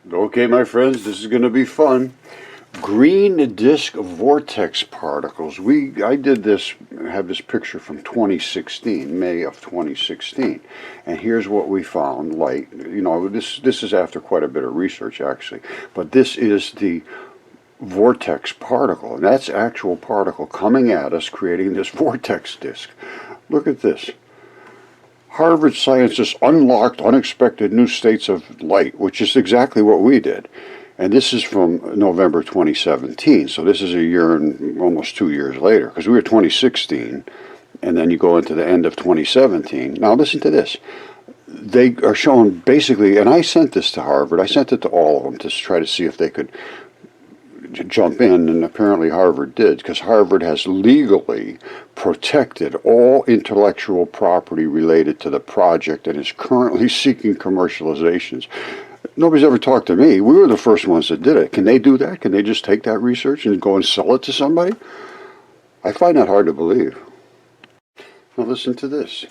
Okay, my friends, this is going to be fun. Green disk vortex particles. I did this, have this picture from 2016, May of 2016. And here's what we found, light. You know, this is after quite a bit of research, actually. But this is the vortex particle. And that's actual particle coming at us, creating this vortex disk. Look at this. Harvard scientists unlocked unexpected new states of light, which is exactly what we did. And this is from November 2017, so this is a year and almost 2 years later, because we were 2016, and then you go into the end of 2017. Now listen to this. They are showing basically, and I sent this to Harvard, I sent it to all of them to try to see if they could jump in, and apparently Harvard did, because Harvard has legally protected all intellectual property related to the project and is currently seeking commercializations. Nobody's ever talked to me. We were the first ones that did it. Can they do that? Can they just take that research and go and sell it to somebody? I find that hard to believe. Now listen to this.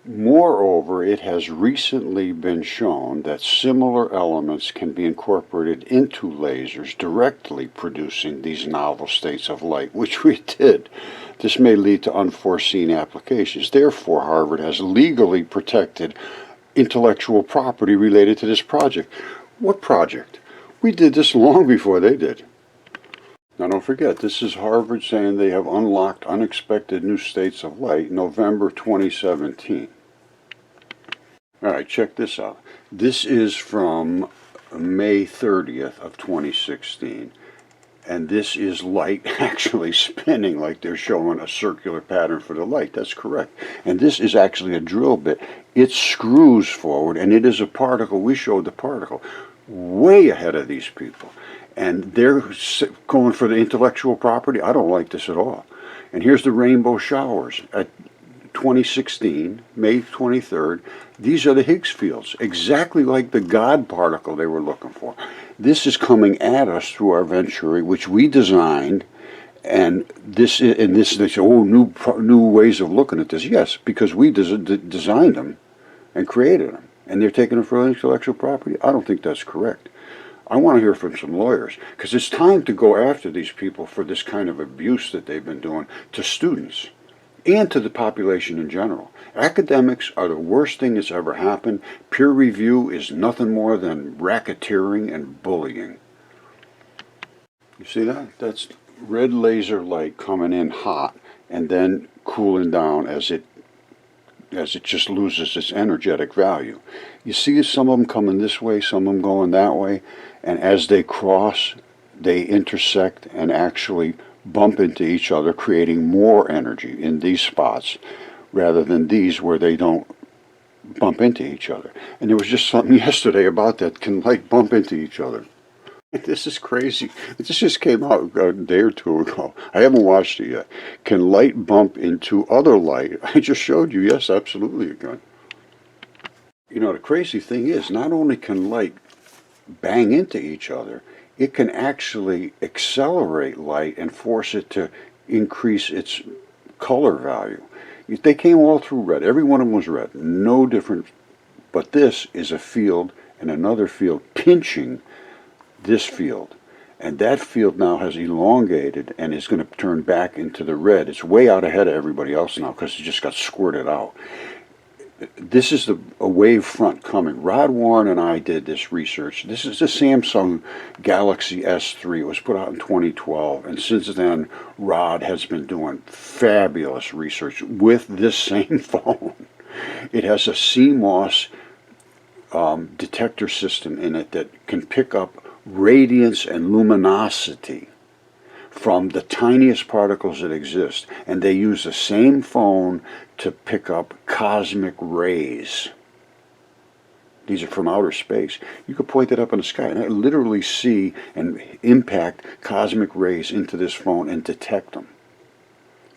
Moreover, it has recently been shown that similar elements can be incorporated into lasers, directly producing these novel states of light, which we did. This may lead to unforeseen applications. Therefore, Harvard has legally protected intellectual property related to this project. What project? We did this long before they did. Now don't forget, this is Harvard saying they have unlocked unexpected new states of light, November 2017. Alright, check this out. This is from May 30th of 2016. And this is light actually spinning like they're showing a circular pattern for the light. That's correct. And this is actually a drill bit. It screws forward, and it is a particle. We showed the particle way ahead of these people. And they're going for the intellectual property. I don't like this at all. And here's the rainbow showers at 2016, May 23rd. These are the Higgs fields, exactly like the God particle they were looking for. This is coming at us through our Venturi, which we designed, and they say, oh, new ways of looking at this. Yes, because we designed them and created them, and they're taking them for intellectual property. I don't think that's correct. I want to hear from some lawyers, because it's time to go after these people for this kind of abuse that they've been doing to students and to the population in general. Academics are the worst thing that's ever happened. Peer review is nothing more than racketeering and bullying. You see that? That's red laser light coming in hot and then cooling down as it just loses its energetic value. You see some of them coming this way, some of them going that way, and as they cross, they intersect and actually bump into each other, creating more energy in these spots rather than these where they don't bump into each other. And there was just something yesterday about that. Can light bump into each other? This is crazy. This just came out a day or two ago. I haven't watched it yet. Can light bump into other light? I just showed you. Yes, absolutely it can. You know, the crazy thing is, not only can light bang into each other, it can actually accelerate light and force it to increase its color value. They came all through red. Every one of them was red. No different. But this is a field and another field pinching this field. And that field now has elongated and is going to turn back into the red. It's way out ahead of everybody else now because it just got squirted out. This is a wave front coming. Rod Warren and I did this research. This is the Samsung Galaxy S3. It was put out in 2012. And since then, Rod has been doing fabulous research with this same phone. It has a CMOS detector system in it that can pick up radiance and luminosity from the tiniest particles that exist, and they use the same phone to pick up cosmic rays. These are from outer space. You could point it up in the sky, and I literally see and impact cosmic rays into this phone and detect them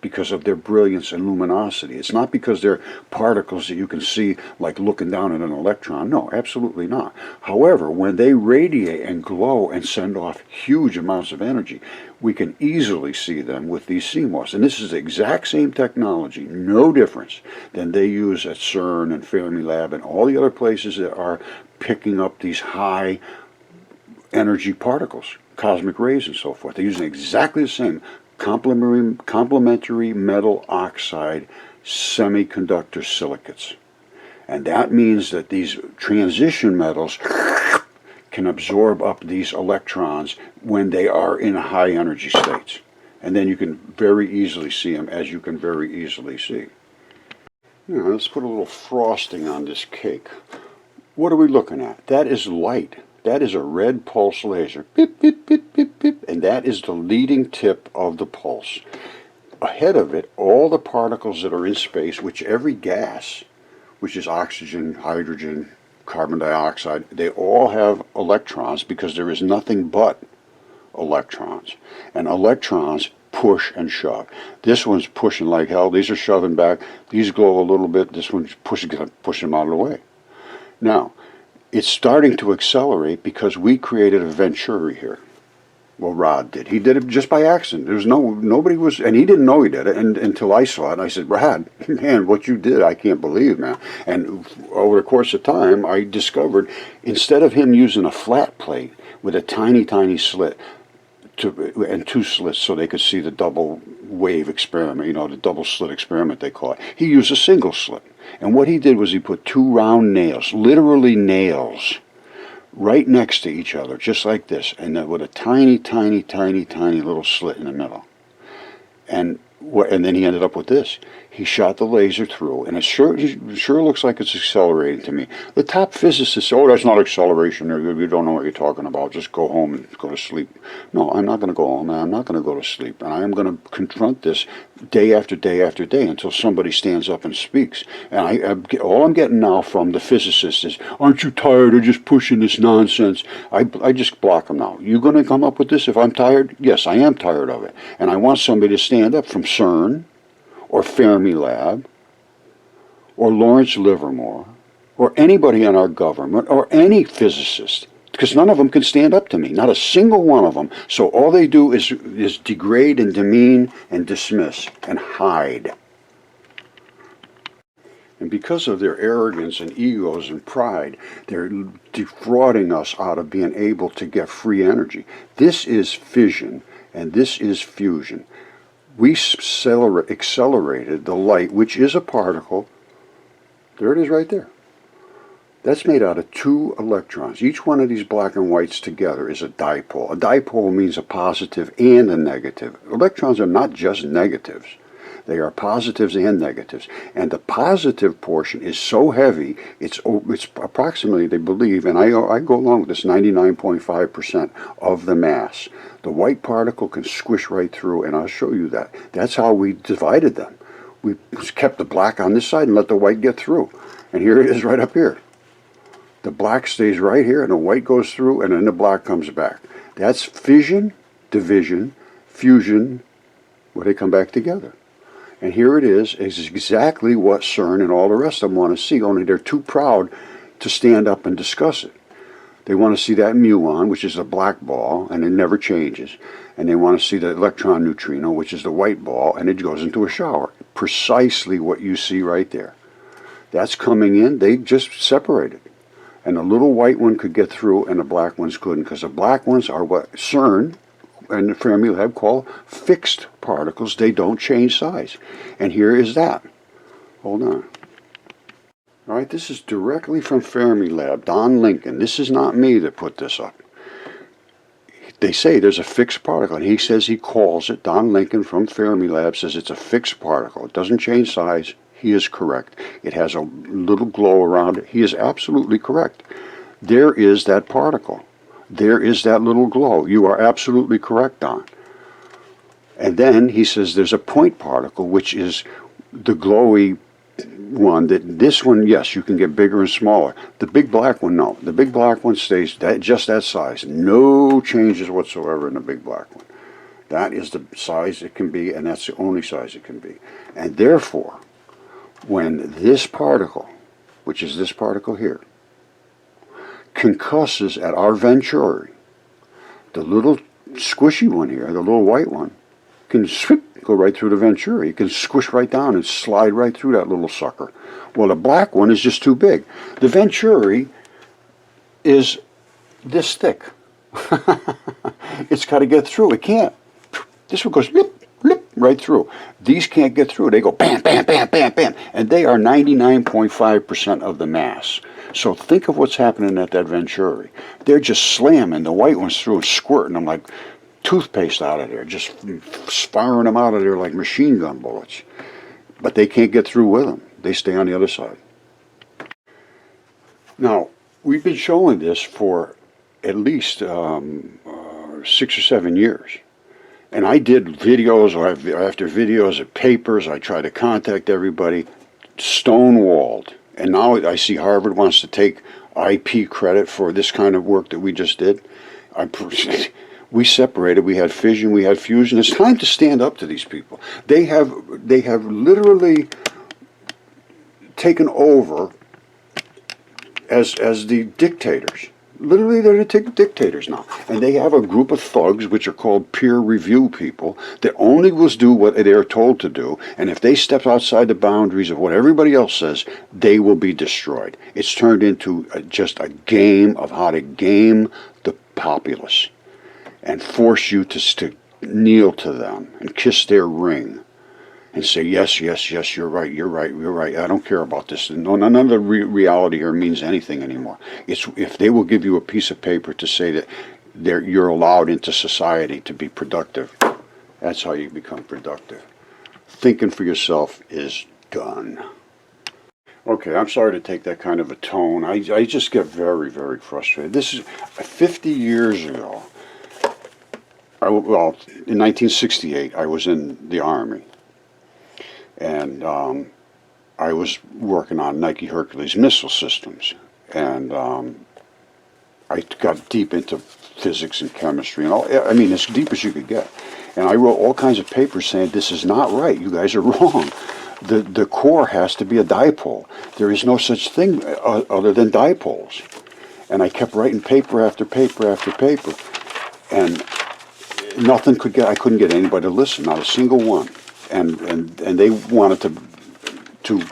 because of their brilliance and luminosity. It's not because they're particles that you can see like looking down at an electron. No, absolutely not. However, when they radiate and glow and send off huge amounts of energy, we can easily see them with these CMOS. And this is the exact same technology, no difference, than they use at CERN and Fermilab and all the other places that are picking up these high energy particles, cosmic rays and so forth. They're using exactly the same complementary metal oxide semiconductor silicates. And that means that these transition metals can absorb up these electrons when they are in high energy states. And then you can very easily see them, as you can very easily see. Now, let's put a little frosting on this cake. What are we looking at? That is light. That is a red pulse laser. Beep, beep, beep, beep, beep. And that is the leading tip of the pulse. Ahead of it, all the particles that are in space, which every gas, which is oxygen, hydrogen, carbon dioxide, they all have electrons because there is nothing but electrons. And electrons push and shove. This one's pushing like hell. These are shoving back. These glow a little bit. This one's pushing them out of the way. Now, it's starting to accelerate because we created a venturi here. Well, Rod did. He did it just by accident. There was nobody was, and he didn't know he did it until I saw it. And I said, Rod, man, what you did, I can't believe, man. And over the course of time, I discovered instead of him using a flat plate with a tiny, tiny slit and two slits so they could see the double wave experiment, the double slit experiment they call it, he used a single slit. And what he did was he put two round nails, literally nails, right next to each other, just like this, and then with a tiny, tiny, tiny, tiny little slit in the middle. And then he ended up with this. He shot the laser through, and it sure looks like it's accelerating to me. The top physicists say, oh, that's not acceleration. You don't know what you're talking about. Just go home and go to sleep. No, I'm not going to go home, and I'm not going to go to sleep. And I am going to confront this day after day after day until somebody stands up and speaks. And all I'm getting now from the physicists is, aren't you tired of just pushing this nonsense? I just block them now. You going to come up with this if I'm tired? Yes, I am tired of it. And I want somebody to stand up from CERN, or Fermilab, or Lawrence Livermore, or anybody in our government, or any physicist, because none of them can stand up to me, not a single one of them. So all they do is degrade and demean and dismiss and hide. And because of their arrogance and egos and pride, they're defrauding us out of being able to get free energy. This is fission, and this is fusion. We accelerated the light, which is a particle. There it is right there. That's made out of two electrons. Each one of these black and whites together is a dipole. A dipole means a positive and a negative. Electrons are not just negatives. They are positives and negatives. And the positive portion is so heavy, it's approximately, they believe, and I go along with this, 99.5% of the mass. The white particle can squish right through, and I'll show you that. That's how we divided them. We kept the black on this side and let the white get through. And here it is right up here. The black stays right here, and the white goes through, and then the black comes back. That's fission, division, fusion, where they come back together. And here it is exactly what CERN and all the rest of them want to see, only they're too proud to stand up and discuss it. They want to see that muon, which is a black ball, and it never changes. And they want to see the electron neutrino, which is the white ball, and it goes into a shower. Precisely what you see right there. That's coming in. They just separated. And the little white one could get through, and the black ones couldn't, because the black ones are what CERN and the Fermilab call fixed particles. They don't change size. And here is that. Hold on. All right, this is directly from Fermilab, Don Lincoln. This is not me that put this up. They say there's a fixed particle, and he says he calls it, Don Lincoln from Fermilab says it's a fixed particle. It doesn't change size. He is correct. It has a little glow around it. He is absolutely correct. There is that particle. There is that little glow. You are absolutely correct, Don. And then he says there's a point particle, which is the glowy one. This one, yes, you can get bigger and smaller. The big black one, no. The big black one stays just that size. No changes whatsoever in the big black one. That is the size it can be, and that's the only size it can be. And therefore, when this particle, which is this particle here, concusses at our venturi, the little squishy one here, the little white one, can go right through the venturi. It can squish right down and slide right through that little sucker. Well, the black one is just too big. The venturi is this thick. It's got to get through. It can't. This one goes blip, blip, right through. These can't get through. They go bam, bam, bam, bam, bam. And they are 99.5% of the mass. So think of what's happening at that Venturi. They're just slamming the white ones through and squirting them like toothpaste out of there, just firing them out of there like machine gun bullets. But they can't get through with them. They stay on the other side. Now, we've been showing this for at least 6 or 7 years. And I did videos after videos of papers. I tried to contact everybody, stonewalled. And now I see Harvard wants to take IP credit for this kind of work that we just did. We separated. We had fission. We had fusion. It's time to stand up to these people. They have literally taken over as the dictators. Literally, they're the dictators now. And they have a group of thugs, which are called peer review people, that only will do what they are told to do. And if they step outside the boundaries of what everybody else says, they will be destroyed. It's turned into just a game of how to game the populace and force you to kneel to them and kiss their ring and say, yes, yes, yes, you're right, you're right, you're right. I don't care about this. No, none of the reality here means anything anymore. It's if they will give you a piece of paper to say that you're allowed into society to be productive. That's how you become productive. Thinking for yourself is done. Okay, I'm sorry to take that kind of a tone. I just get very, very frustrated. This is 50 years ago. Well, in 1968, I was in the Army. And I was working on Nike Hercules missile systems. And I got deep into physics and chemistry and all. I mean, as deep as you could get. And I wrote all kinds of papers saying, this is not right. You guys are wrong. The core has to be a dipole. There is no such thing other than dipoles. And I kept writing paper after paper after paper. And I couldn't get anybody to listen, not a single one. And they wanted to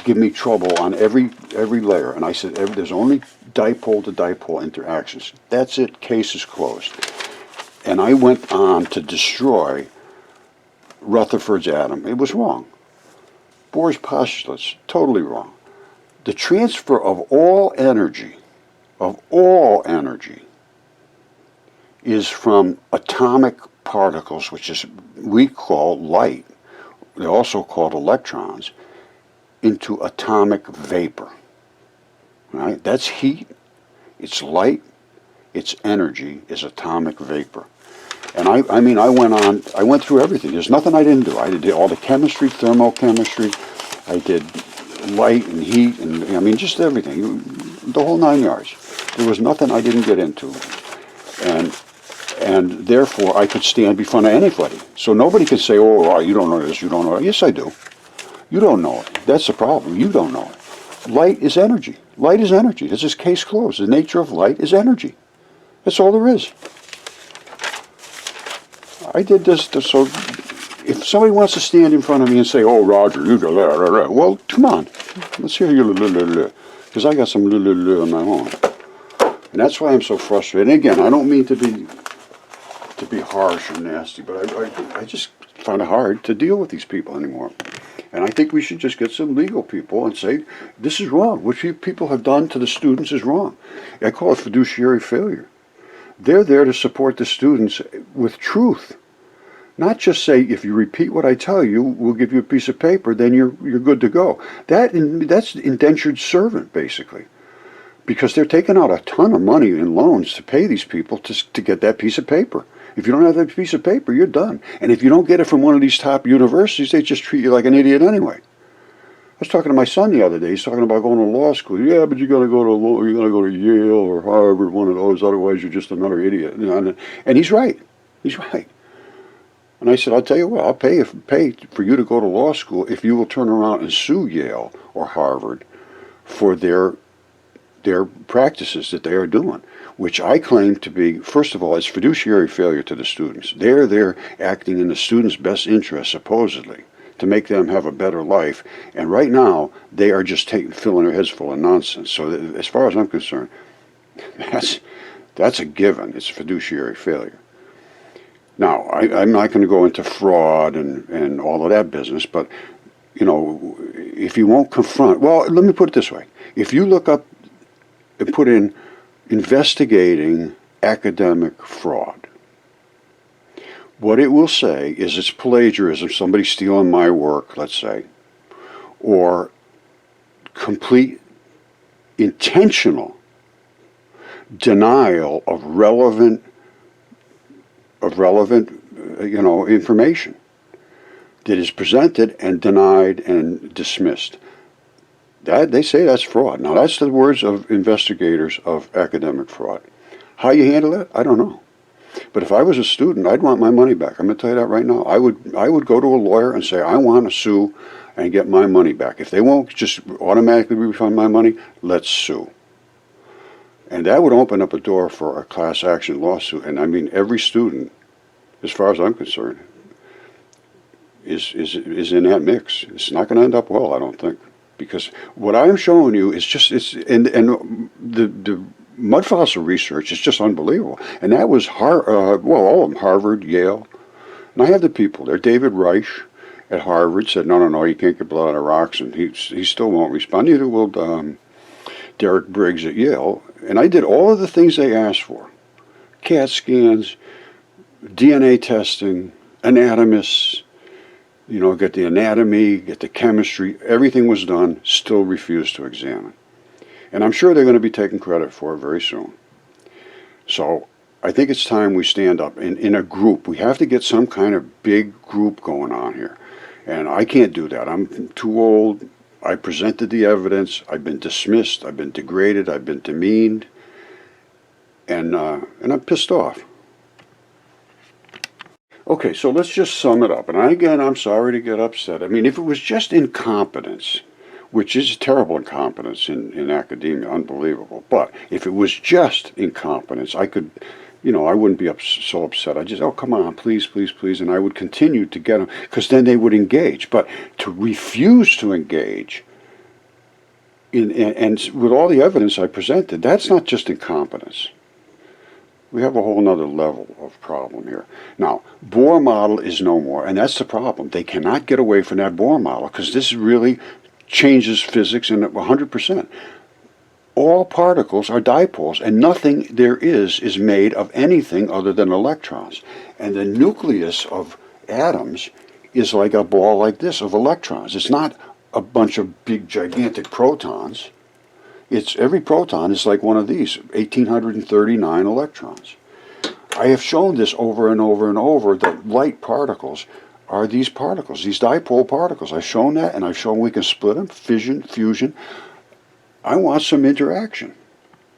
give me trouble on every layer. And I said, there's only dipole to dipole interactions. That's it, case is closed. And I went on to destroy Rutherford's atom. It was wrong. Bohr's postulates, totally wrong. The transfer of all energy, is from atomic particles, which we call light. They're also called electrons, into atomic vapor. Right? That's heat, it's light, it's energy, is atomic vapor. And I went through everything. There's nothing I didn't do. I did all the chemistry, thermochemistry, I did light and heat, and just everything, the whole 9 yards. There was nothing I didn't get into. And therefore, I could stand before anybody. So nobody could say, oh, you don't know this, you don't know that. Yes, I do. You don't know it. That's the problem. You don't know it. Light is energy. Light is energy. This is case closed. The nature of light is energy. That's all there is. I did this so if somebody wants to stand in front of me and say, oh, Roger, you got that, well, come on. Let's hear your because I got some on my own. And that's why I'm so frustrated. And again, I don't mean to be harsh or nasty, but I just find it hard to deal with these people anymore. And I think we should just get some legal people and say, this is wrong. What you people have done to the students is wrong. I call it fiduciary failure. They're there to support the students with truth. Not just say, if you repeat what I tell you, we'll give you a piece of paper, then you're good to go. That's indentured servant, basically. Because they're taking out a ton of money in loans to pay these people to get that piece of paper. If you don't have that piece of paper, you're done. And if you don't get it from one of these top universities, they just treat you like an idiot anyway. I was talking to my son the other day. He's talking about going to law school. Yeah, but you got to go to Yale or Harvard, one of those. Otherwise, you're just another idiot. And he's right. He's right. And I said, I'll tell you what, I'll pay for you to go to law school if you will turn around and sue Yale or Harvard for their practices that they are doing, which I claim to be, first of all, it's fiduciary failure to the students. They're acting in the students' best interest, supposedly, to make them have a better life. And right now, they are just filling their heads full of nonsense. So as far as I'm concerned, That's a given. It's a fiduciary failure. Now, I'm not going to go into fraud and all of that business, but, you know, if you won't confront, well, let me put it this way. If you look up and put in investigating academic fraud, what it will say is it's plagiarism, somebody stealing my work, let's say, or complete intentional denial of relevant information that is presented and denied and dismissed. That they say that's fraud. Now that's the words of investigators of academic fraud. How you handle it, I don't know. But if I was a student, I'd want my money back. I'm going to tell you that right now. I would go to a lawyer and say, I want to sue and get my money back. If they won't just automatically refund my money, let's sue. And that would open up a door for a class action lawsuit. And I mean, every student, as far as I'm concerned, is in that mix. It's not going to end up well, I don't think, because what I'm showing you is just the mud fossil research is just unbelievable. And that was all of them, Harvard, Yale, and I have the people there. David Reich at Harvard said, no, you can't get blood out of rocks, and he still won't respond. Neither will Derek Briggs at Yale. And I did all of the things they asked for: CAT scans, DNA testing, anatomists, get the anatomy, get the chemistry, everything was done, still refused to examine. And I'm sure they're going to be taking credit for it very soon. So I think it's time we stand up in a group. We have to get some kind of big group going on here. And I can't do that. I'm too old. I presented the evidence. I've been dismissed. I've been degraded. I've been demeaned. And I'm pissed off. Okay, so let's just sum it up. And again, I'm sorry to get upset. I mean, if it was just incompetence, which is terrible incompetence in academia, unbelievable. But if it was just incompetence, I could, I wouldn't be so upset. I'd just, oh, come on, please, please, please. And I would continue to get them, because then they would engage. But to refuse to engage, and with all the evidence I presented, that's not just incompetence. We have a whole nother level of problem here. Now, Bohr model is no more, and that's the problem. They cannot get away from that Bohr model, because this really changes physics in 100%. All particles are dipoles, and nothing there is made of anything other than electrons. And the nucleus of atoms is like a ball like this of electrons. It's not a bunch of big, gigantic protons. Every proton is like one of these, 1,839 electrons. I have shown this over and over and over, that light particles are these particles, these dipole particles. I've shown that, and I've shown we can split them, fission, fusion. I want some interaction.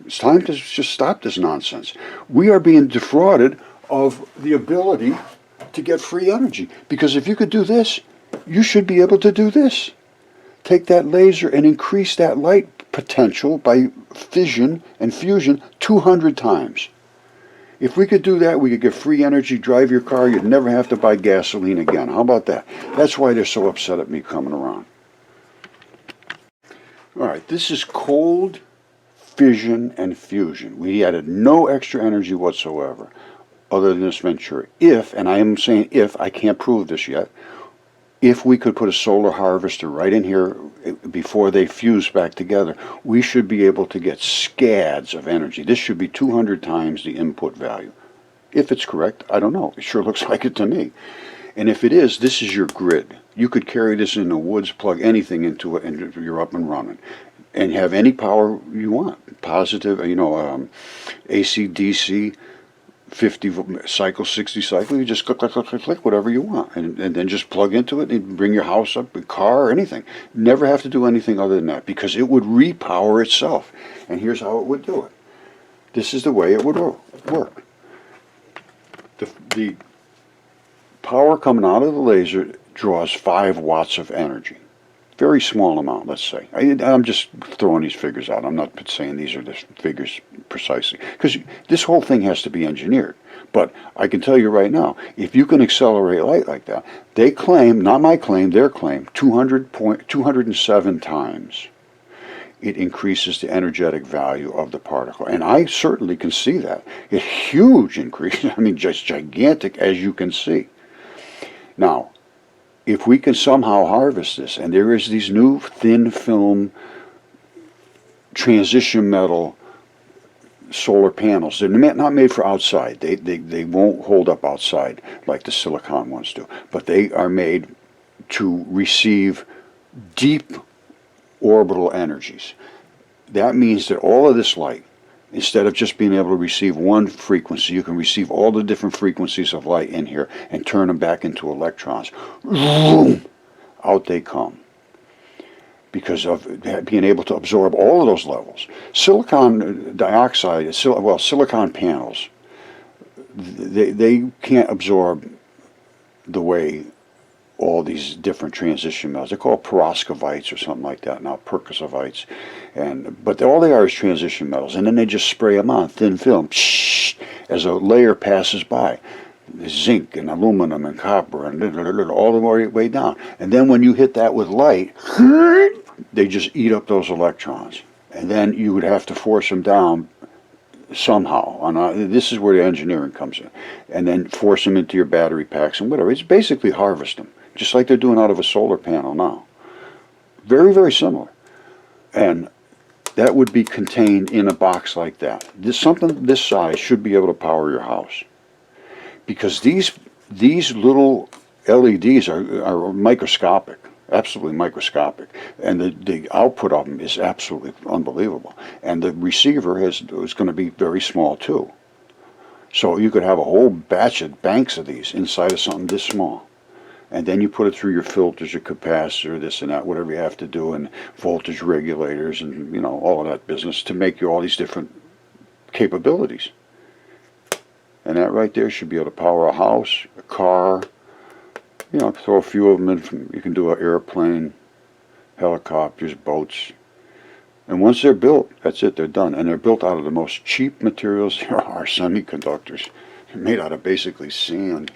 It's time to just stop this nonsense. We are being defrauded of the ability to get free energy, because if you could do this, you should be able to do this. Take that laser and increase that light potential by fission and fusion 200 times. If we could do that, we could get free energy, drive your car, you'd never have to buy gasoline again. How about that? That's why they're so upset at me coming around. All right, this is cold fission and fusion. We added no extra energy whatsoever other than this Venturi. If, and I am saying if, I can't prove this yet, if we could put a solar harvester right in here before they fuse back together, we should be able to get scads of energy. This should be 200 times the input value. If it's correct, I don't know. It sure looks like it to me. And if it is, this is your grid. You could carry this in the woods, plug anything into it, and you're up and running. And have any power you want. Positive, AC, DC, 50 cycle, 60 cycle, you just click, click, click, click, click, whatever you want. And then just plug into it and bring your house up, a car, or anything. Never have to do anything other than that, because it would repower itself. And here's how it would do it. This is the way it would work. The power coming out of the laser draws 5 watts of energy. Very small amount, let's say. I'm just throwing these figures out. I'm not saying these are the figures precisely, because this whole thing has to be engineered. But I can tell you right now, if you can accelerate light like that, they claim, not my claim, their claim, 207 times. it increases the energetic value of the particle. And I certainly can see that. A huge increase, I mean just gigantic, as you can see. Now, if we can somehow harvest this, and there is these new thin film transition metal solar panels. They're not made for outside. They won't hold up outside like the silicon ones do. But they are made to receive deep orbital energies. That means that all of this light, instead of just being able to receive one frequency, you can receive all the different frequencies of light in here and turn them back into electrons. Boom! Out they come, because of being able to absorb all of those levels. Silicon dioxide, silicon panels, they can't absorb the way all these different transition metals. They're called perovskites or something like that now, percosivites. But all they are is transition metals, and then they just spray them on thin film as a layer passes by. Zinc and aluminum and copper and all the way down. And then when you hit that with light, they just eat up those electrons. And then you would have to force them down somehow. This is where the engineering comes in. And then force them into your battery packs and whatever. It's basically harvest them, just like they're doing out of a solar panel now. Very, very similar. And that would be contained in a box like that. Something this size should be able to power your house. Because these little LEDs are microscopic, absolutely microscopic, and the output of them is absolutely unbelievable. And the receiver is going to be very small too. So you could have a whole banks of these inside of something this small. And then you put it through your filters, your capacitor, this and that, whatever you have to do, and voltage regulators and all of that business to make you all these different capabilities. And that right there should be able to power a house, a car, throw a few of them in. You can do an airplane, helicopters, boats. And once they're built, that's it, they're done. And they're built out of the most cheap materials there are, semiconductors. They're made out of basically sand.